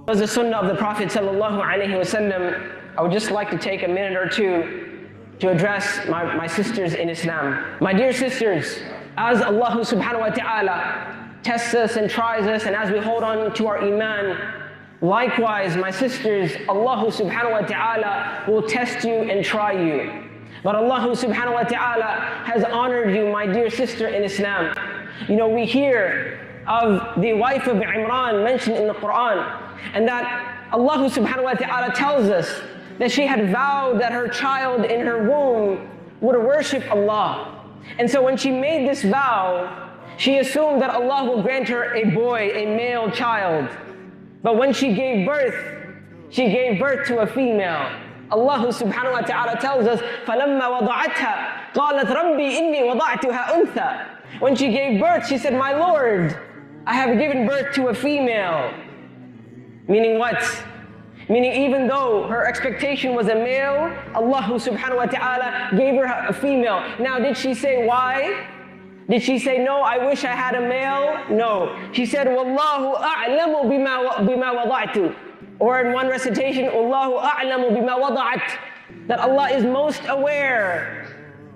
As a sunnah of the Prophet ﷺ, I would just like to take a minute or two to address my sisters in Islam. My dear sisters, as Allah subhanahu wa ta'ala tests us and tries us, and as we hold on to our iman, likewise, my sisters, Allah subhanahu wa ta'ala will test you and try you. But Allah subhanahu wa ta'ala has honored you, my dear sister in Islam. You know, we hear of the wife of Imran mentioned in the Quran, and that Allah subhanahu wa ta'ala tells us that she had vowed that her child in her womb would worship Allah. And so when she made this vow, she assumed that Allah will grant her a boy, a male child. But when she gave birth to a female. Allah subhanahu wa ta'ala tells us, فَلَمَّا وَضَعَتْهَا قَالَتْ رَبِّي إِنِّي وَضَعْتُهَا أُنْثَى. When she gave birth, she said, my Lord, I have given birth to a female. Meaning what? Meaning even though her expectation was a male, Allah subhanahu wa ta'ala gave her a female. Now did she say why? Did she say, no, I wish I had a male? No. She said, وَاللَّهُ أَعْلَمُ بِمَا وَضَعْتُ. Or in one recitation, Allahu a'lamu bima wada'at, that Allah is most aware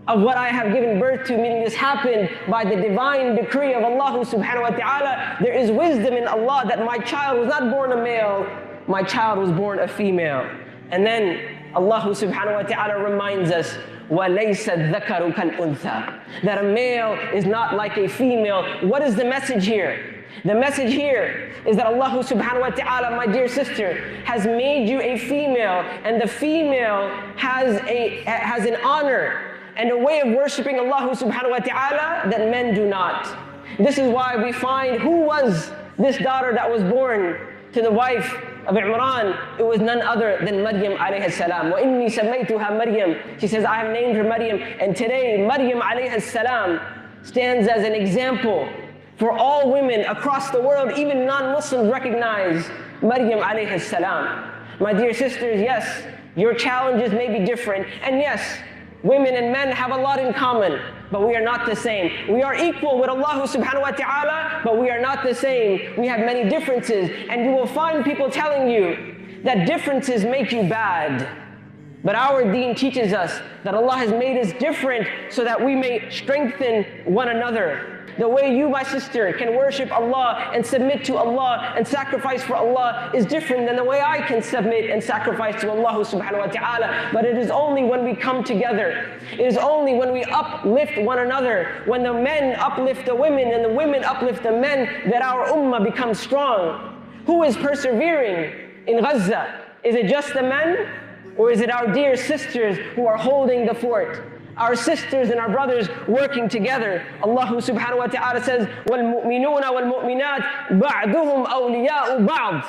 of what I have given birth to, meaning this happened by the divine decree of Allah subhanahu wa ta'ala. There is wisdom in Allah that my child was not born a male, my child was born a female. And then Allah subhanahu wa ta'ala reminds us, وَلَيْسَ الذَّكَرُ كَالْأُنْثَى, that a male is not like a female. What is the message here? The message here is that Allah subhanahu wa ta'ala, my dear sister, has made you a female, and the female has an honor and a way of worshiping Allah subhanahu wa ta'ala that men do not. This is why we find who was this daughter that was born to the wife of Imran. It was none other than Maryam alayhi salam. وَإِنِّي سَمَّيْتُهَا Maryam. She says, I have named her Maryam. And today, Maryam alayhi salam stands as an example for all women across the world. Even non-Muslims recognize Maryam alayhi salam. My dear sisters, yes, your challenges may be different. And yes, women and men have a lot in common, but we are not the same. We are equal with Allah subhanahu wa ta'ala, but we are not the same. We have many differences. And you will find people telling you that differences make you bad. But our deen teaches us that Allah has made us different so that we may strengthen one another. The way you, my sister, can worship Allah and submit to Allah and sacrifice for Allah is different than the way I can submit and sacrifice to Allah subhanahu wa ta'ala. But it is only when we come together, it is only when we uplift one another, when the men uplift the women and the women uplift the men, that our ummah becomes strong. Who is persevering in Gaza? Is it just the men? Or is it our dear sisters who are holding the fort? Our sisters and our brothers working together. Allah subhanahu wa ta'ala says, وَالْمُؤْمِنُونَ وَالْمُؤْمِنَاتِ بَعْدُهُمْ أَوْلِيَاءُ بَعْضٍ.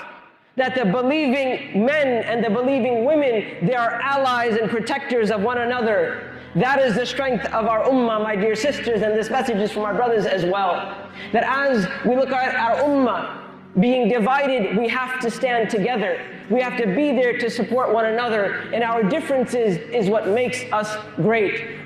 That the believing men and the believing women, they are allies and protectors of one another. That is the strength of our ummah, my dear sisters, and this message is from our brothers as well. That as we look at our ummah being divided, we have to stand together. We have to be there to support one another, and our differences is what makes us great.